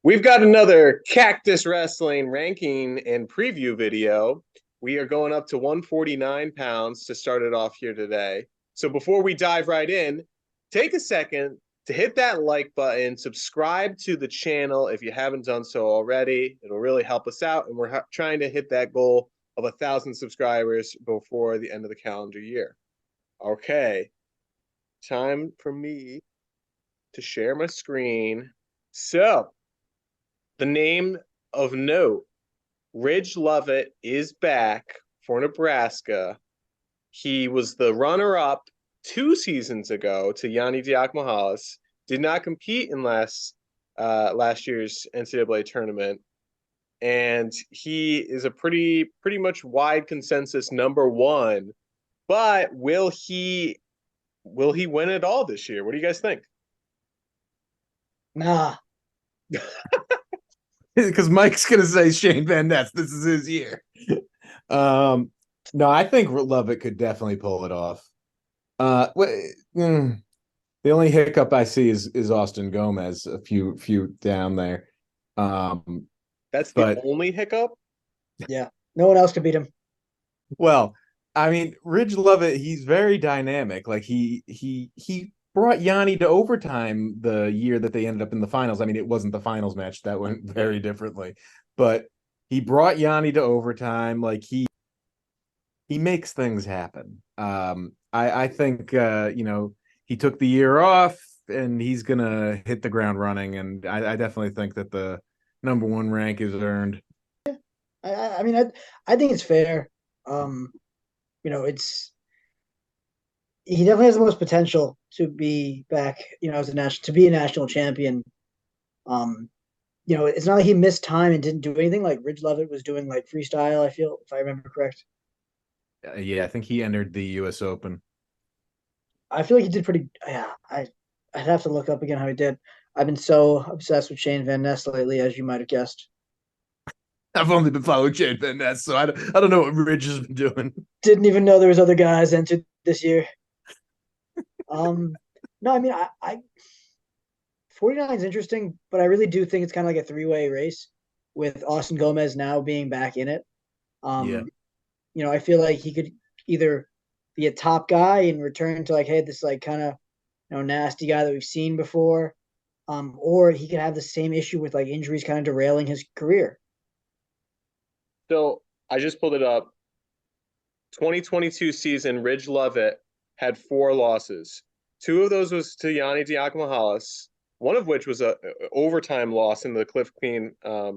We've got another Cactus Wrestling ranking and preview video. We are going up to 149 pounds to start it off here today. So before we dive right in, take a second to hit that like button, subscribe to the channel if you haven't done so already. It'll really help us out, and we're trying to hit that goal of 1,000 subscribers before the end of the calendar year. Okay, time for me to share my screen. So, the name of note, Ridge Lovett is back for Nebraska. He was the runner-up 2 seasons ago to Yanni Diakmahalis. Did not compete in last year's NCAA tournament, and he is a pretty much wide consensus number one. But will he win it all this year? What do you guys think? Nah, Because Mike's gonna say Shane Van Ness. This is his year. No, I think Lovett could definitely pull it off. The only hiccup I see is Austin Gomez, a few down there. That's the But only hiccup? yeah, no one else could beat him. well, I mean, Ridge Lovett, he's very dynamic. Like he brought Yanni to overtime the year that they ended up in the finals. I mean, it wasn't the finals match, that went very differently, but he brought Yanni to overtime. Like he makes things happen. I think he took the year off and he's gonna hit the ground running, and I definitely think that the number one rank is earned. I mean, I think it's fair. Um, it's he definitely has the most potential to be back. As a national champion. Um, it's not like he missed time and didn't do anything. Like Ridge Lovett was doing like freestyle. I feel, if I remember correct. Yeah, I think he entered the U.S. Open. I feel like he did pretty. Yeah, I'd have to look up again how he did. I've been so obsessed with Shane Van Ness lately, as you might have guessed. I've only been following Shane Van Ness, so I don't know what Ridge has been doing. Didn't even know there was other guys entered this year. Um, no, I mean, I 49 is interesting, but I really do think it's kind of like a three-way race with Austin Gomez now being back in it. Yeah. Um, I feel like he could either be a top guy and return to like, hey, this like kind of nasty guy that we've seen before, or he could have the same issue with like injuries kind of derailing his career. So I just pulled it up. 2022 season, Ridge Lovett had 4 losses. 2 of those was to Yanni Diakmahalis, one of which was a overtime loss in the Cliff Queen Yeah,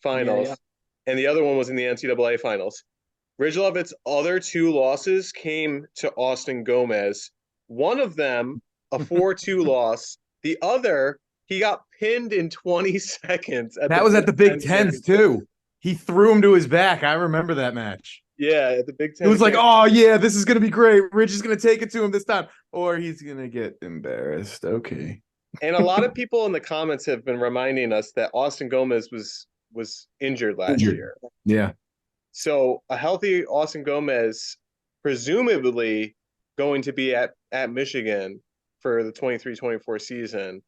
finals, yeah. and the other one was in the NCAA finals. Ridge Lovett's other 2 losses came to Austin Gomez. One of them, a 4-2 loss. The other, he got pinned in 20 seconds at the That was Big at the Big Ten Tens championship. too. He threw him to his back. I remember that match. Yeah, at the Big It Ten was like, championship. oh yeah, this is gonna be great. Rich is gonna take it to him this time, or he's gonna get embarrassed. Okay. And a lot of people in the comments have been reminding us that Austin Gomez was injured last Injured. year. Yeah. So a healthy Austin Gomez, presumably going to be at Michigan for the 23-24 season,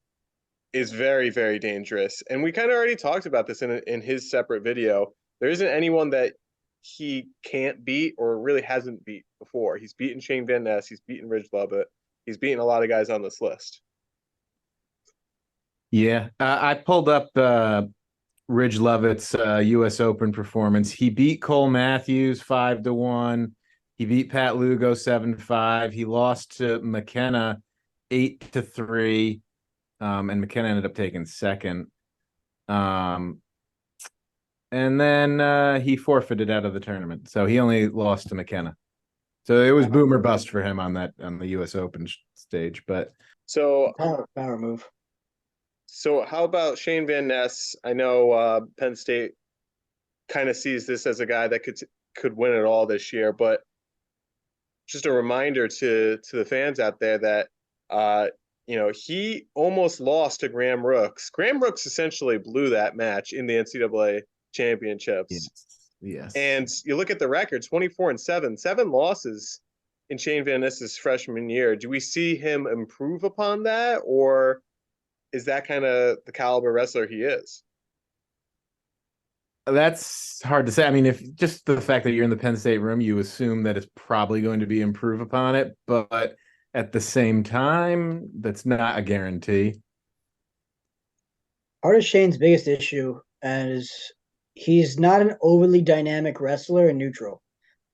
is very dangerous. And we kind of already talked about this in his separate video. There isn't anyone that he can't beat or really hasn't beat before. He's beaten Shane Van Ness. He's beaten Ridge Lovett. He's beaten a lot of guys on this list. Yeah. I pulled up Ridge Lovett's U.S. Open performance. He beat Cole Matthews 5-1. He beat Pat Lugo 7-5. He lost to McKenna 8-3. And McKenna ended up taking second. Um, and then he forfeited out of the tournament, so he only lost to McKenna. So it was boomer bust for him on the U.S. Open stage. But So Power move. So how about Shane Van Ness? I know Penn State kind of sees this as a guy that could win it all this year, but just a reminder to the fans out there that he almost lost to Graham Rooks. Graham Rooks essentially blew that match in the NCAA championships. yes. And you look at the record, 24-7, 7 losses in Shane Van Ness's freshman year. Do we see him improve upon that, or is that kind of the caliber wrestler he is? That's hard to say. I mean, if just the fact that you're in the Penn State room, you assume that it's probably going to be improve upon it, but at the same time, that's not a guarantee. Part of Shane's biggest issue is he's not an overly dynamic wrestler in neutral.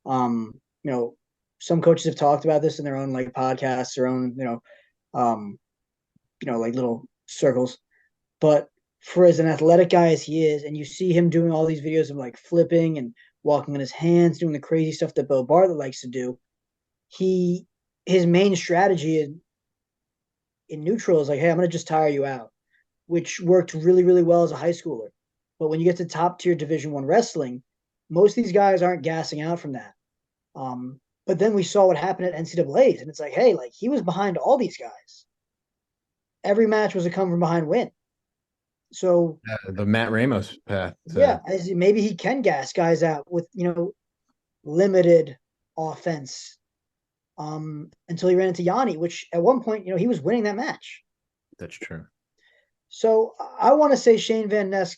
You know, some coaches have talked about this in their own like podcasts, their own, um, like little circles. But for as an athletic guy as he is, and you see him doing all these videos of like flipping and walking on his hands, doing the crazy stuff that Bill Bartlett likes to do, his main strategy in neutral is like, hey, I'm gonna just tire you out, which worked really, really well as a high schooler. But when you get to top tier Division I wrestling, most of these guys aren't gassing out from that. But then we saw what happened at NCAA's, and it's like, hey, like he was behind all these guys. Every match was a come from behind win. So The Matt Ramos path. yeah, maybe he can gas guys out with limited offense. Until he ran into Yanni, which at one point, he was winning that match. That's true. So I want to say Shane Van Ness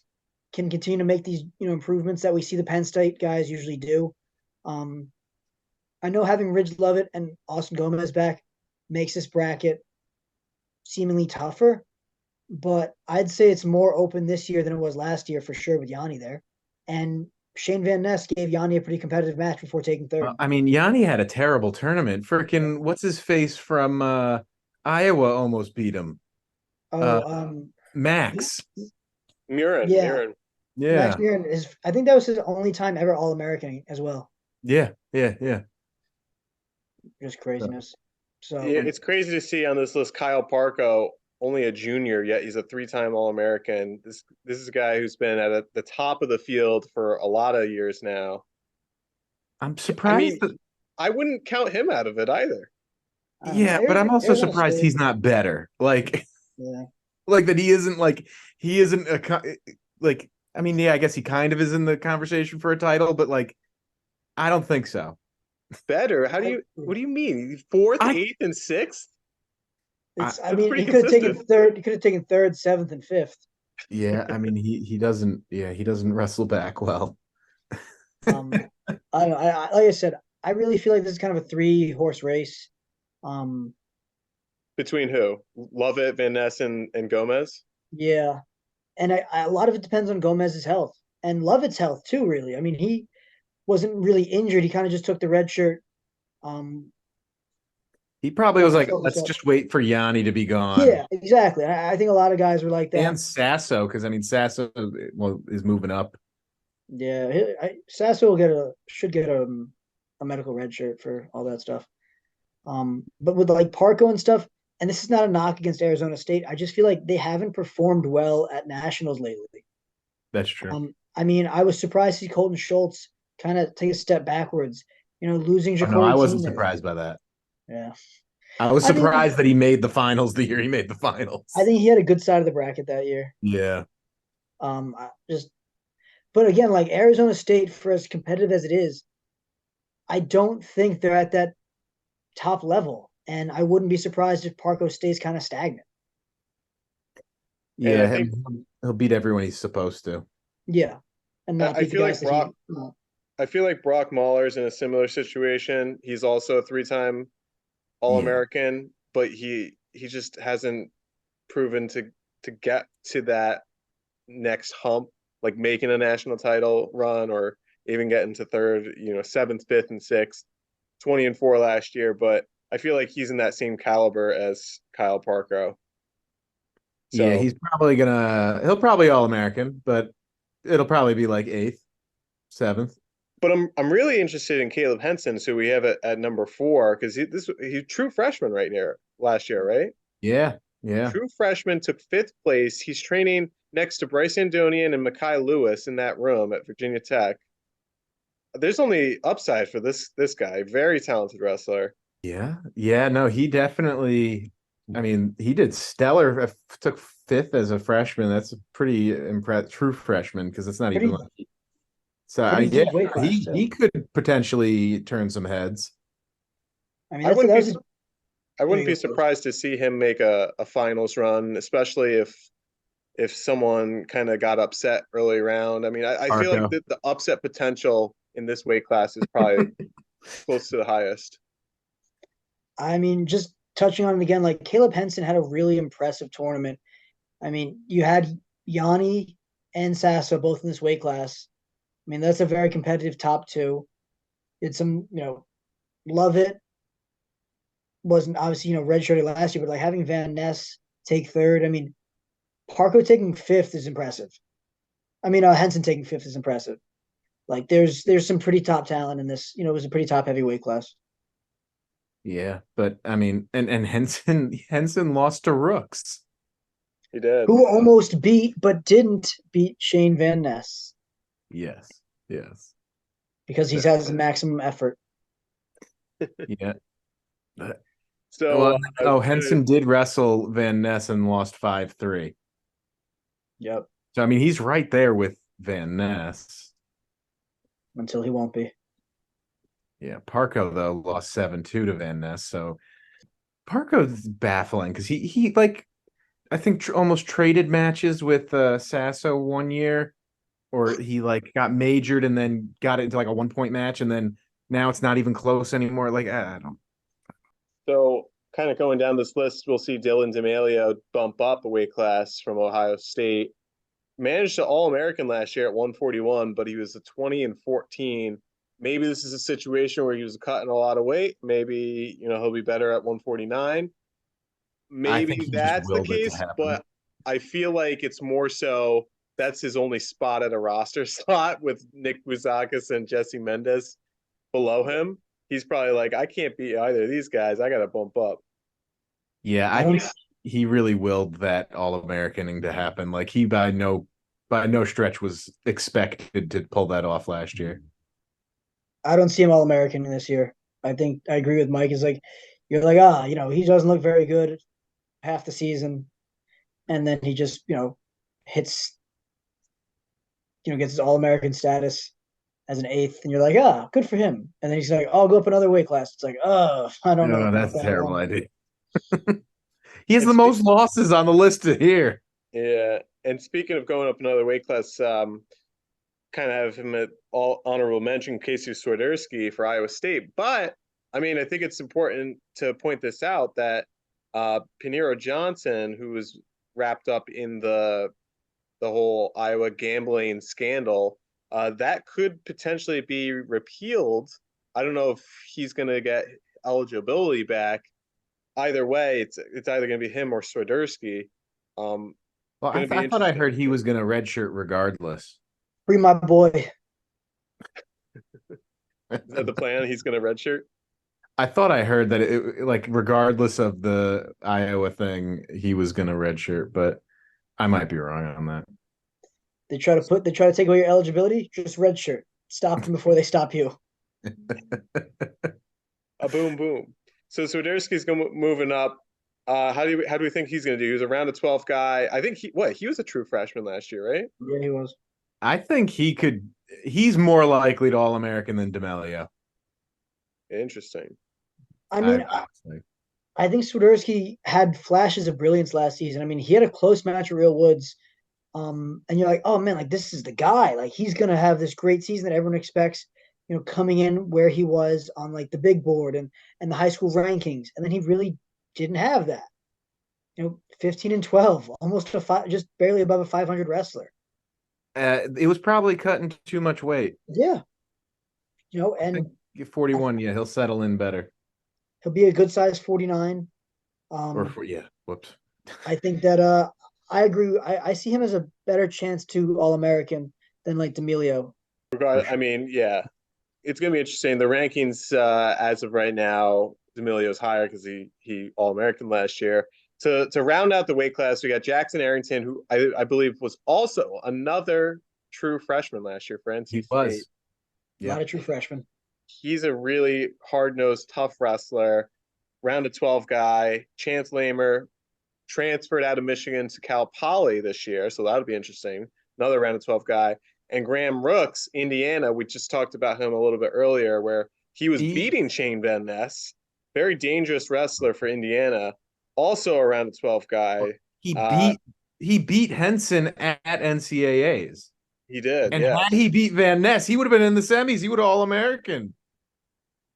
can continue to make these improvements that we see the Penn State guys usually do. I know having Ridge Lovett and Austin Gomez back makes this bracket seemingly tougher, but I'd say it's more open this year than it was last year for sure with Yanni there. And Shane Van Ness gave Yanni a pretty competitive match before taking third. I mean, Yanni had a terrible tournament. Freaking, what's his face from Iowa almost beat him. Max. Murin. Yeah. Murin. Yeah. Max Murin I think that was his only time ever All-American as well. Yeah. Just craziness. So yeah, it's crazy to see on this list Kyle Parko, only a junior, yet he's a 3-time All-American. This is a guy who's been at the top of the field for a lot of years now. I'm surprised. I wouldn't count him out of it either. Yeah, but I'm also surprised he's not better. Like, yeah, like that he isn't like. I mean, yeah, I guess he kind of is in the conversation for a title, but like, I don't think so. Better? What do you mean? 4th, 8th, and 6th? I mean, he could have taken third. He could have taken 3rd, 7th, and 5th. Yeah, I mean, he doesn't. Yeah, he doesn't wrestle back well. I don't know. Like I said, I really feel like this is kind of a 3-horse race. Between who? Lovett, Van Ness, and Gomez? Yeah. And a lot of it depends on Gomez's health and Lovett's health too, really. I mean, he wasn't really injured. He kind of just took the red shirt. He probably was like, let's just wait for Yanni to be gone. Yeah, exactly. I think a lot of guys were like that. And Sasso, because I mean, Sasso is moving up. Yeah, Sasso should get a medical red shirt for all that stuff. But with like Parko and stuff, and this is not a knock against Arizona State, I just feel like they haven't performed well at nationals lately. That's true. I mean, I was surprised to see Colton Schultz kind of take a step backwards. Losing Jacory. No, I wasn't surprised by that. Yeah. I was surprised that he made the finals the year he made the finals. I think he had a good side of the bracket that year. Yeah. But again, like Arizona State, for as competitive as it is, I don't think they're at that top level. And I wouldn't be surprised if Parko stays kind of stagnant. Yeah, he'll beat everyone he's supposed to. Yeah. And not I feel like Brock. I feel like Brock Mahler's in a similar situation. He's also a 3-time All-American, but he just hasn't proven to get to that next hump, like making a national title run or even getting to 3rd, 7th, 5th, and 6th, 20-4 last year. But I feel like he's in that same caliber as Kyle Parko. So, yeah, he'll probably All-American, but it'll probably be like 8th, 7th. But I'm really interested in Caleb Henson, who we have at number 4, because he's true freshman last year, right? Yeah. True freshman, took 5th place. He's training next to Bryce Andonian and Mekhi Lewis in that room at Virginia Tech. There's only upside for this guy. Very talented wrestler. Yeah. No, he definitely. I mean, he did stellar. Took 5th as a freshman. That's a pretty impressive true freshman because it's not even like. So he could potentially turn some heads. I mean, I wouldn't be surprised to see him make a finals run, especially if if someone kind of got upset early round. I mean, I feel like Arco. the upset potential in this weight class is probably close to the highest. I mean, just touching on it again, like Caleb Henson had a really impressive tournament. I mean, you had Yanni and Sasso both in this weight class. I mean, that's a very competitive top two. It's some, love it. Wasn't obviously, redshirted last year, but like having Van Ness take third. I mean, Parko taking fifth is impressive. I mean, Henson taking fifth is impressive. Like there's some pretty top talent in this. It was a pretty top heavyweight class. Yeah, but I mean, and Henson lost to Rooks. He did. Who almost beat but didn't beat Shane Van Ness. Yes, yes. Because he has maximum effort. Yeah. So Henson did wrestle Van Ness and lost 5-3. Yep. So I mean, he's right there with Van Ness. Until he won't be. Yeah, Parko though lost 7-2 to Van Ness. So Parko's baffling because he like I think almost traded matches with Sasso one year, or he like got majored and then got it into like a 1 point match, and then now it's not even close anymore. Like I don't. So kind of going down this list, we'll see Dylan D'Amelio bump up a weight class from Ohio State. Managed to All-American last year at 141, but he was a 20-14. Maybe this is a situation where he was cutting a lot of weight. Maybe, he'll be better at 149. Maybe that's the case, but I feel like it's more so that's his only spot at a roster slot with Nick Bouzakis and Jesse Mendez below him. He's probably like, I can't beat either of these guys. I got to bump up. Yeah, I think he really willed that All-Americaning to happen. Like he by no stretch was expected to pull that off last year. I don't see him All-American this year. I think I agree with Mike. Is like you're like, he doesn't look very good half the season, and then he just hits, gets his All-American status as an eighth, and you're like, good for him. And then he's like, I'll go up another weight class. It's like, I don't know. That's a terrible idea. He has the most losses on the list here. Yeah, and speaking of going up another weight class, kind of have him at all honorable mention Casey Swiderski for Iowa State. But I mean, I think it's important to point this out that Pinheiro Johnson, who was wrapped up in the whole Iowa gambling scandal, that could potentially be repealed. I don't know if he's going to get eligibility back. Either way, it's either going to be him or Swiderski. Well, I thought I heard he was going to redshirt regardless. Free my boy. Is that the plan? He's going to redshirt? I thought I heard that it like regardless of the Iowa thing, he was going to redshirt, but I might be wrong on that. They try to take away your eligibility. Just redshirt. Stop them before they stop you. A boom boom. So Swiderski's moving up. How do we think he's going to do? He was a round of 12 guy. I think he was a true freshman last year, right? Yeah, he was. I think he's more likely to All-American than D'Amelio. Interesting. I mean, I think Swiderski had flashes of brilliance last season. I mean, he had a close match with Real Woods. And you're like, oh man, like this is the guy. Like he's gonna have this great season that everyone expects, coming in where he was on like the big board and the high school rankings. And then he really didn't have that. 15-12, almost just barely above a 500 wrestler. It was probably cutting too much weight. Yeah. And 41, yeah, he'll settle in better. He'll be a good size 49. Whoops. I think that I agree. I see him as a better chance to All-American than like D'Amelio. I mean, yeah, it's gonna be interesting. The rankings as of right now, D'Amelio's higher because he All-American last year. To round out the weight class, we got Jackson Arrington, who I believe was also another true freshman last year for NC State. He was. Yeah. Not a true freshman. He's a really hard-nosed, tough wrestler. Round of 12 guy. Chance Lamer transferred out of Michigan to Cal Poly this year, so that'll be interesting. Another round of 12 guy. And Graham Rooks, Indiana, we just talked about him a little bit earlier, where he was beating Shane Van Ness. Very dangerous wrestler for Indiana. Also a round of 12 guy. He beat he beat Henson at NCAAs. He did, And yeah. had he beat Van Ness, he would have been in the semis. He would have All-American.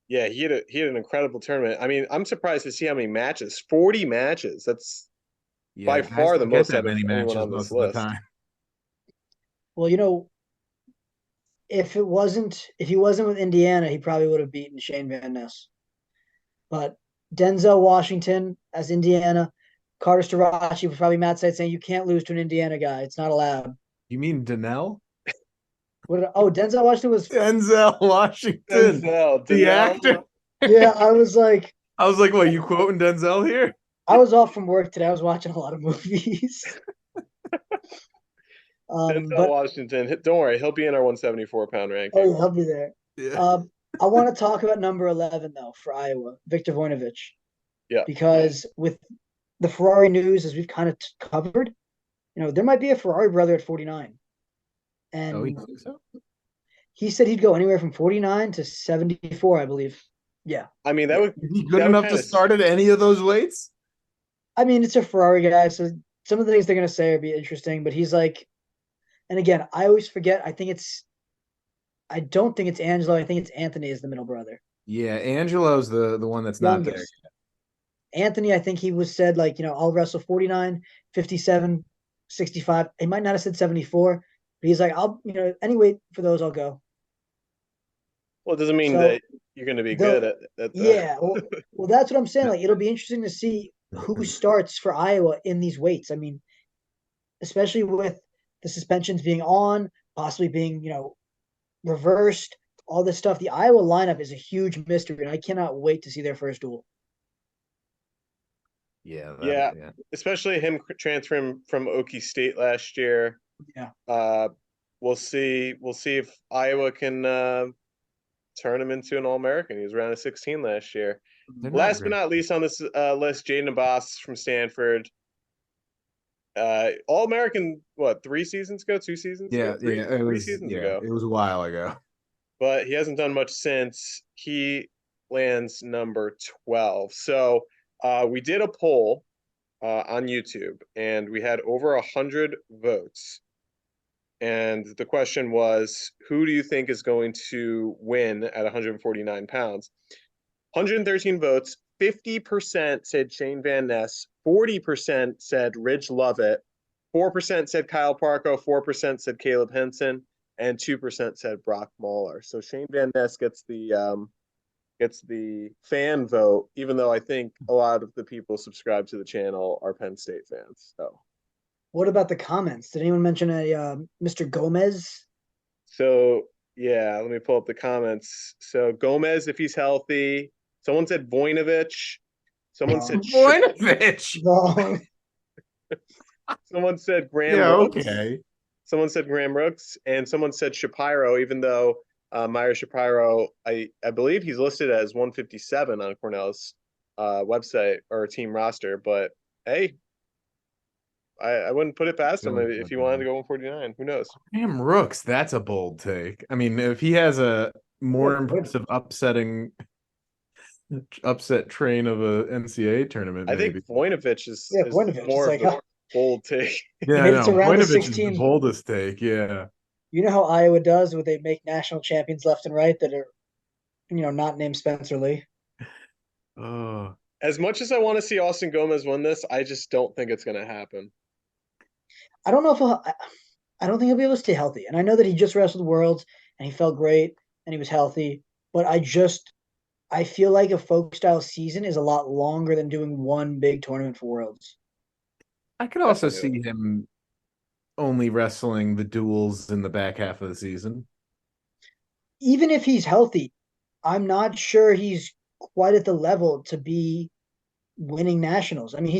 Yeah, he had an incredible tournament. I mean, I'm surprised to see how many matches. 40 matches. That's by Guys far the don't get most that out of many anyone matches on this most of the list. time. Well, if he wasn't with Indiana, he probably would have beaten Shane Van Ness. But Denzel Washington as Indiana, Carter Starachi was probably Matt side saying you can't lose to an Indiana guy. It's not allowed. You mean Danelle? Denzel Washington was. Denzel Washington, the actor. Yeah, I was like, what, you quoting Denzel here? I was off from work today. I was watching a lot of movies. Denzel Washington. Don't worry, he'll be in our 174-pound ranking. Oh, he'll be there. Yeah. I want to talk about number 11 though for Iowa, Victor Voinovich. Yeah. Because with the Ferrari news, as we've kind of covered, there might be a Ferrari brother at 49. And you think so? he said he'd go anywhere from 49 to 74, I believe. Yeah. I mean, is he good enough to start at any of those weights? I mean, it's a Ferrari guy, so some of the things they're going to say would be interesting, but he's like, and again, I always forget, I don't think it's Angelo, I think it's Anthony is the middle brother. Yeah, Angelo's the one that's Youngest. not there. Anthony, I think he was said like, I'll wrestle 49, 57, 65. He might not have said 74, but he's like, I'll, any weight for those, I'll go. Well, it doesn't mean that you're going to be good at that. Yeah. Well, that's what I'm saying. Like, it'll be interesting to see who starts for Iowa in these weights. I mean, especially with the suspensions being on, possibly being, reversed, all this stuff. The Iowa lineup is a huge mystery, and I cannot wait to see their first duel. Yeah. Especially him transferring from Okie State last year. Yeah. We'll see if Iowa can turn him into an All-American. He was around a 16 last year. Last but not least on this list, Jaden Abbas from Stanford. All-American, 3 seasons ago? 2 seasons ago? Three seasons ago. It was a while ago. But he hasn't done much since. He lands number 12. So we did a poll on YouTube, and we had over 100 votes. And the question was, who do you think is going to win at 149 pounds? 113 votes, 50% said Shane Van Ness, 40% said Ridge Lovett, 4% said Kyle Parko, 4% said Caleb Henson, and 2% said Brock Mahler. So Shane Van Ness gets the fan vote, even though I think a lot of the people subscribed to the channel are Penn State fans. So, what about the comments? Did anyone mention a Mr. Gomez? So yeah, let me pull up the comments. So Gomez, if he's healthy. Someone said Voinovich. Someone said Voinovich. Wrong. Someone said Graham Rooks. Okay. Someone said Graham Rooks, and someone said Shapiro, even though Meyer Shapiro, I believe he's listed as 157 on Cornell's website or team roster. But hey, I wouldn't put it past him if he wanted to go 149. Who knows? Graham Rooks, that's a bold take. I mean, if he has a more impressive upset train of a NCAA tournament, I think Voinovich is more of a bold take. Yeah, I know. Voinovich is the boldest take. Yeah. You know how Iowa does, where they make national champions left and right that are, not named Spencer Lee. As much as I want to see Austin Gomez win this, I just don't think it's going to happen. I don't know if I don't think he'll be able to stay healthy. And I know that he just wrestled Worlds and he felt great and he was healthy, but I feel like a folk style season is a lot longer than doing one big tournament for Worlds. I could also see him only wrestling the duels in the back half of the season. Even if he's healthy, I'm not sure he's quite at the level to be winning nationals. I mean,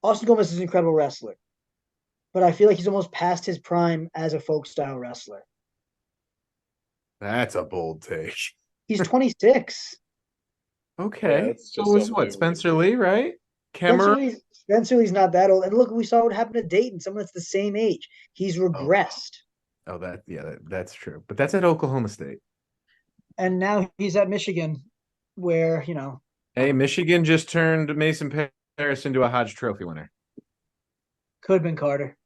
Austin Gomez is an incredible wrestler, but I feel like he's almost past his prime as a folk style wrestler. That's a bold take. He's 26. Okay. So it was what, Spencer Lee, right? Spencer Lee's not that old. And look, we saw what happened to Dayton, someone that's the same age. He's regressed. That's true. But that's at Oklahoma State. And now he's at Michigan, where, Hey, Michigan just turned Mason Paris into a Hodge Trophy winner. Could have been Carter.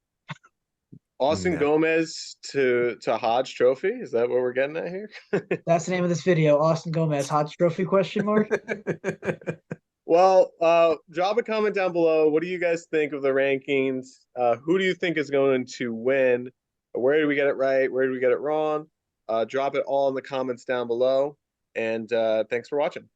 Austin No. Gomez to Hodge Trophy. Is that what we're getting at here? That's the name of this video. Austin Gomez, Hodge Trophy question mark. Well, drop a comment down below. What do you guys think of the rankings? Who do you think is going to win? Where did we get it right? Where did we get it wrong? Drop it all in the comments down below. And thanks for watching.